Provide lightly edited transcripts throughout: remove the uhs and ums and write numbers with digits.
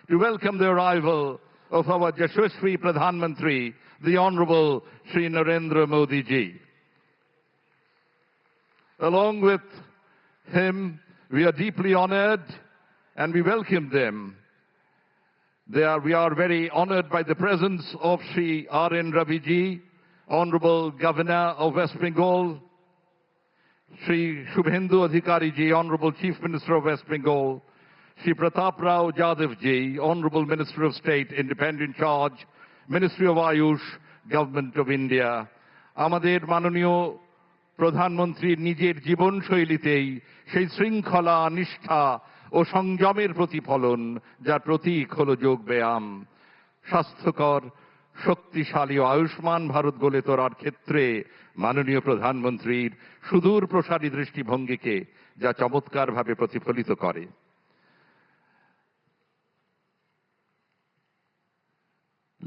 to welcome the arrival of our Yashasvi Pradhan Mantri, the Honorable Shri Narendra Modi ji. Along with him, we are deeply honored and we welcome them. We are very honored by the presence of Shri R.N. Ravi ji, Honorable Governor of West Bengal, Shri Shubhendu Adhikari ji, Honorable Chief Minister of West Bengal, Shri Pratap Rao Jadhav ji, Honorable Minister of State, Independent Charge, Ministry of Ayush, Government of India. আমাদের মাননীয় প্রধানমন্ত্রী নিজের জীবনশৈলীতেই সেই শৃঙ্খলা, নিষ্ঠা ও সংযমের প্রতিফলন, যার প্রতীক হল যোগ ব্যায়াম। স্বাস্থ্যকর, শক্তিশালী ও আয়ুষ্মান ভারত গড়ে তোলার ক্ষেত্রে মাননীয় প্রধানমন্ত্রীর সুদূর প্রসারী দৃষ্টিভঙ্গিকে যা চমৎকারভাবে প্রতিফলিত করে।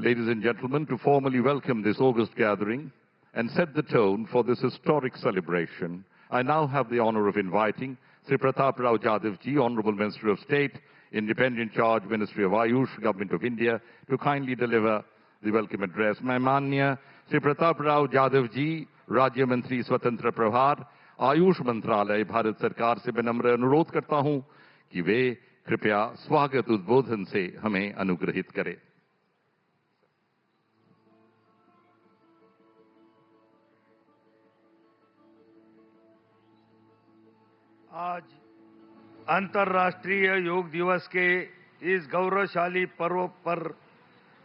Ladies and gentlemen, to formally welcome this August gathering and set the tone for this historic celebration, I now have the honor of inviting Sri Pratap Rao Jadhav ji, Honorable Minister of State, Independent Charge, Ministry of Ayush, Government of India, to kindly deliver the welcome address. Maimanya Sri Pratap Rao Jadhav ji, Rajya Mantri Swatantra Prabhar, Ayush Mantralay, Bharat Sarkar से विनम्र अनुरोध करता हूं कि वे कृपया स्वागत उद्बोधन से हमें अनुग्रहित करें। आज अंतर्राष्ट्रीय योग दिवस के इस गौरवशाली पर्व पर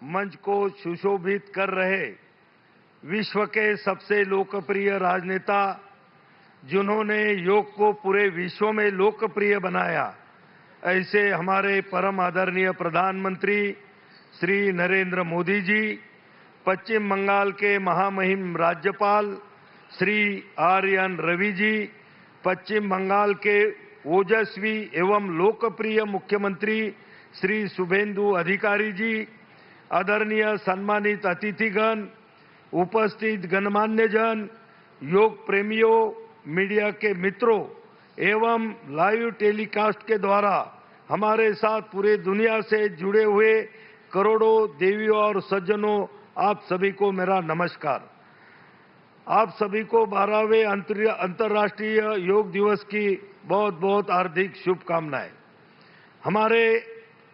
मंच को सुशोभित कर रहे विश्व के सबसे लोकप्रिय राजनेता, जिन्होंने योग को पूरे विश्व में लोकप्रिय बनाया, ऐसे हमारे परम आदरणीय प्रधानमंत्री श्री नरेंद्र मोदी जी, पश्चिम बंगाल के महामहिम राज्यपाल श्री आर.एन. रवि जी, पश्चिम बंगाल के ओजस्वी एवं लोकप्रिय मुख्यमंत्री श्री शुभेंदु अधिकारी जी, आदरणीय सम्मानित अतिथिगण, उपस्थित गणमान्य जन, योग प्रेमियों, मीडिया के मित्रों एवं लाइव टेलीकास्ट के द्वारा हमारे साथ पूरे दुनिया से जुड़े हुए करोड़ों देवियों और सज्जनों, आप सभी को मेरा नमस्कार। आप सभी को 12वें अंतर्राष्ट्रीय योग दिवस की बहुत बहुत हार्दिक शुभकामनाएं। हमारे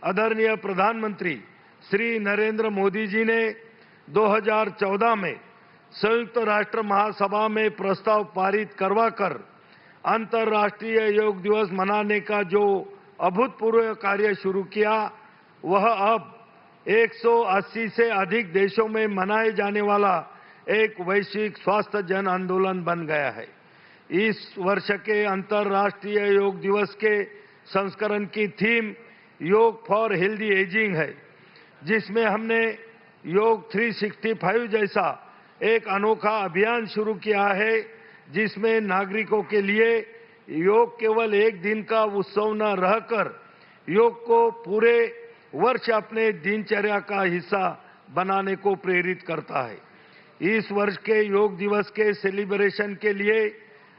आदरणीय प्रधानमंत्री श्री नरेंद्र मोदी जी ने 2014 में संयुक्त राष्ट्र महासभा में प्रस्ताव पारित करवाकर अंतर्राष्ट्रीय योग दिवस मनाने का जो अभूतपूर्व कार्य शुरू किया, वह अब 180 से अधिक देशों में मनाए जाने वाला एक वैश्विक स्वास्थ्य जन आंदोलन बन गया है। इस वर्ष के अंतर्राष्ट्रीय योग दिवस के संस्करण की थीम योग फॉर हेल्दी एजिंग है, जिसमें हमने योग 365 जैसा एक अनोखा अभियान शुरू किया है, जिसमें नागरिकों के लिए योग केवल एक दिन का उत्सव न रहकर योग को पूरे वर्ष अपने दिनचर्या का हिस्सा बनाने को प्रेरित करता है। इस वर्ष के योग दिवस के सेलिब्रेशन के लिए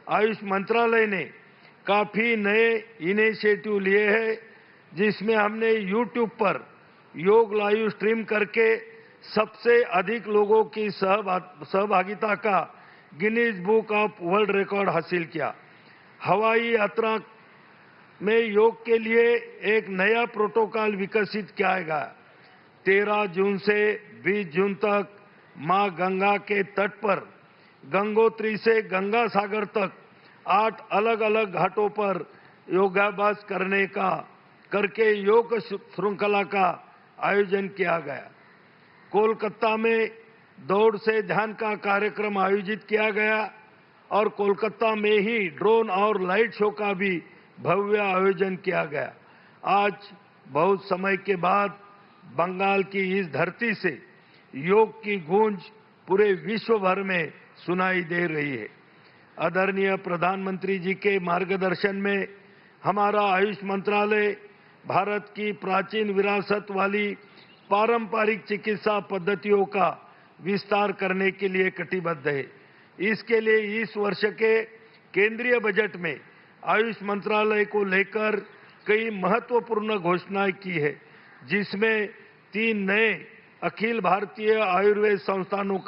आयुष मंत्रालय ने काफी नए इनिशिएटिव लिए हैं, जिसमें हमने YouTube पर योग लाइव स्ट्रीम करके सबसे अधिक लोगों की सहभागिता का Guinness book of world record हासिल किया। हवाई यात्रा में योग के लिए एक नया प्रोटोकॉल विकसित किया गया। 13 जून से 20 जून तक मां गंगा के तट पर गंगोत्री से गंगा सागर तक 8 अलग अलग घाटों पर योगाभ्यास करके योग श्रृंखला का आयोजन किया गया। कोलकाता में दौड़ से ध्यान का कार्यक्रम आयोजित किया गया और कोलकाता में ही ड्रोन और लाइट शो का भी भव्य आयोजन किया गया। आज बहुत समय के बाद बंगाल की इस धरती से योग की गूंज पूरे विश्व भर में सुनाई दे रही है। आदरणीय प्रधानमंत्री जी के मार्गदर्शन में हमारा आयुष मंत्रालय भारत की प्राचीन विरासत वाली पारंपरिक चिकित्सा पद्धतियों का विस्तार करने के लिए कटिबद्ध है। इसके लिए इस वर्ष के केंद्रीय बजट में आयुष मंत्रालय को लेकर कई महत्वपूर्ण घोषणाएं की है, जिसमें 3 नए अखिल भारतीय आयुर्वेद संस्थानों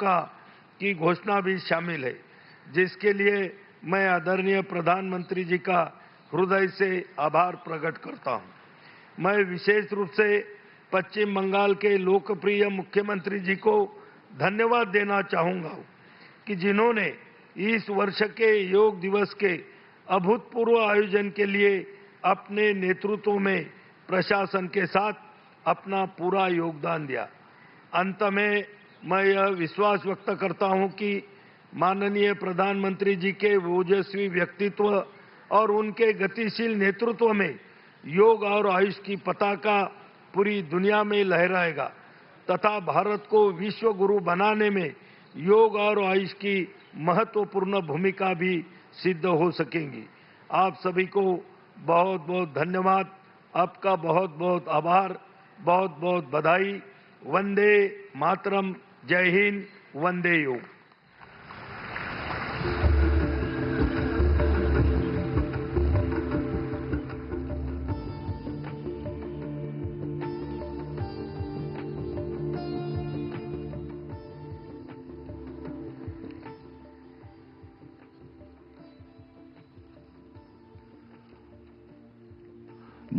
की घोषणा भी शामिल है, जिसके लिए मैं आदरणीय प्रधानमंत्री जी का हृदय से आभार प्रकट करता हूं। मैं विशेष रूप से पश्चिम बंगाल के लोकप्रिय मुख्यमंत्री जी को धन्यवाद देना चाहूंगा कि जिन्होंने इस वर्ष के योग दिवस के अभूतपूर्व आयोजन के लिए अपने नेतृत्व में प्रशासन के साथ अपना पूरा योगदान दिया। अंत में मैं यह विश्वास व्यक्त करता हूं कि माननीय प्रधानमंत्री जी के ओजस्वी व्यक्तित्व और उनके गतिशील नेतृत्व में योग और आयुष की पताका पूरी दुनिया में लहराएगा तथा भारत को विश्व गुरु बनाने में योग और आयुष की महत्वपूर्ण भूमिका भी सिद्ध हो सकेंगी। आप सभी को बहुत बहुत धन्यवाद, आपका बहुत बहुत आभार, बहुत बहुत बधाई। वंदे मातरम, जय हिंद, वंदे योग।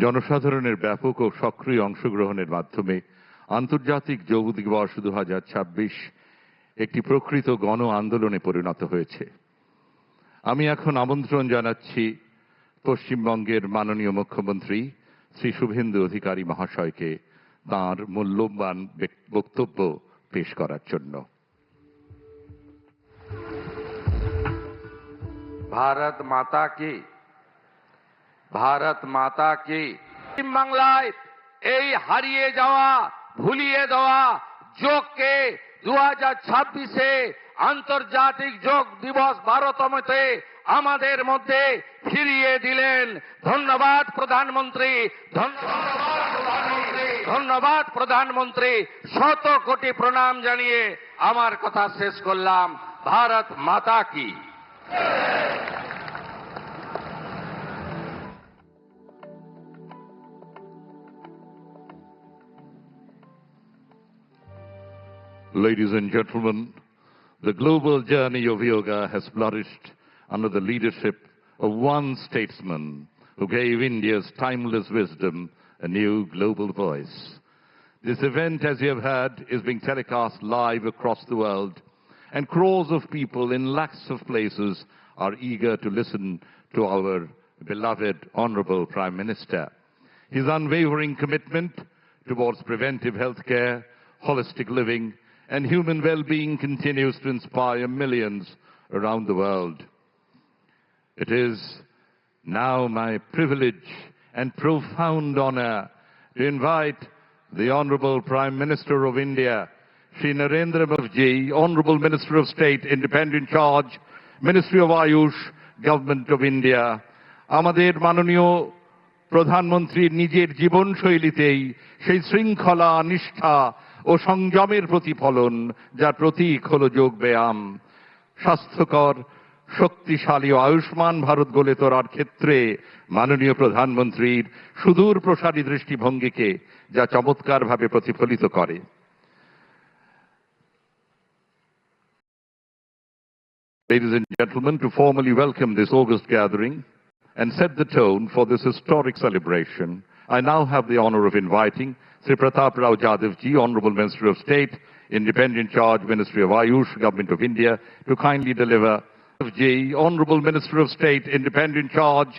জনসাধারণের ব্যাপক ও সক্রিয় অংশগ্রহণের মাধ্যমে আন্তর্জাতিক যোগ দিবস 2026 একটি প্রকৃত গণ আন্দোলনে পরিণত হয়েছে। আমি এখন আমন্ত্রণ জানাচ্ছি পশ্চিমবঙ্গের মাননীয় মুখ্যমন্ত্রী শ্রী শুভেন্দু অধিকারী মহাশয়কে তাঁর মূল্যবান বক্তব্য পেশ করার জন্য। भारत माता की, भारत माता की। পশ্চিম বাংলায় এই হারিয়ে যাওয়া, ভুলিয়ে দেওয়া যোগকে 2026-এ আন্তর্জাতিক যোগ দিবস 12তমতে আমাদের মধ্যে ফিরিয়ে দিলেন। ধন্যবাদ প্রধানমন্ত্রী, ধন্যবাদ প্রধানমন্ত্রী। শত কোটি প্রণাম জানিয়ে আমার কথা শেষ করলাম। ভারত মাতা কি। Ladies and gentlemen, the global journey of yoga has flourished under the leadership of one statesman who gave India's timeless wisdom a new global voice. This event, as you have heard, is being telecast live across the world, and crores of people in lakhs of places are eager to listen to our beloved Honorable Prime Minister. His unwavering commitment towards preventive health care, holistic living, and human well-being continues to inspire millions around the world. It is now my privilege and profound honor to invite the Honorable Prime Minister of India, Shri Narendra Modi, Honorable Minister of State, Independent Charge, Ministry of Ayush, Government of India. আমাদের মাননীয় প্রধানমন্ত্রীর নিজের জীবনশৈলীতেই সেই শৃঙ্খলা, নিষ্ঠা ও সংযমের প্রতিফলন, যার প্রতীক হল যোগ ব্যায়াম। স্বাস্থ্যকর, শক্তিশালী ও আয়ুষ্মান ভারত গড়ে তোলার ক্ষেত্রে মাননীয় প্রধানমন্ত্রীর সুদূর প্রসারী দৃষ্টিভঙ্গিকে যা চমৎকারভাবে প্রতিফলিত করে। Ladies and gentlemen, to formally welcome this August gathering and set the tone for this historic celebration, I now have the honor of inviting Sri Pratap Rao Jadhav Ji, Honorable Minister of State, Independent Charge, Ministry of Ayush, Government of India, to kindly deliver. Honorable Minister of State, Independent Charge,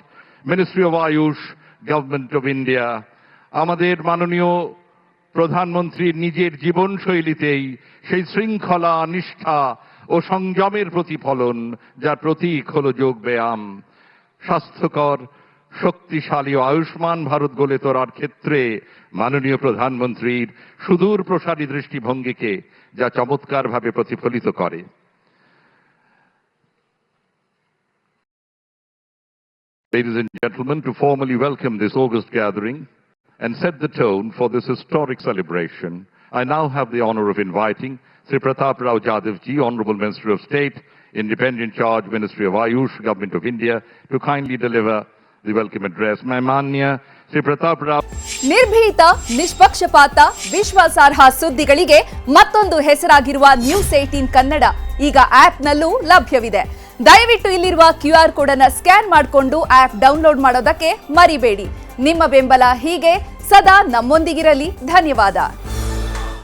Ministry of Ayush, Government of India. আমাদের মাননীয় প্রধানমন্ত্রীর নিজের জীবনশৈলীতেই সেই শৃঙ্খলা, নিষ্ঠা ও সংযমের প্রতিফলন, যার প্রতীক হল যোগ ব্যায়াম। স্বাস্থ্যকর, শক্তিশালী ও আয়ুষ্মান ভারত গড়ে তোলার ক্ষেত্রে মাননীয় প্রধানমন্ত্রীর সুদূর প্রসারী দৃষ্টিভঙ্গিকে যা চমৎকারভাবে প্রতিফলিত করে। Ladies and gentlemen, to formally welcome this August gathering and set the tone for this historic celebration, I now have the honor of inviting Sri Pratap Rao Jadhav Ji, Honorable Minister of State, Independent Charge, Ministry of Ayush, Government of India, to kindly deliver the welcome address. मैं माननीय Shri Pratap Rao. ನಿರ್ಭೀತ, ನಿಷ್ಪಕ್ಷಪಾತ, ವಿಶ್ವಾಸಾರ್ಹ ಸುದ್ದಿಗಳಿಗೆ ಮತ್ತೊಂದು ಹೆಸರಾಗಿರುವ news 18 Kannada ಈಗ ಆಪ್ನಲ್ಲೂ ಲಭ್ಯವಿದೆ. ದಯವಿಟ್ಟು ಇಲ್ಲಿರುವ QR code ಅನ್ನು ಸ್ಕ್ಯಾನ್ ಮಾಡಿಕೊಂಡು ಆಪ್ ಡೌನ್ಲೋಡ್ ಮಾಡೋದಕ್ಕೆ ಮರಿಬೇಡಿ. ನಿಮ್ಮ ಬೆಂಬಲ ಹೀಗೆ ಸದಾ ನಮ್ಮೊಂದಿಗಿರಲಿ. ಧನ್ಯವಾದ.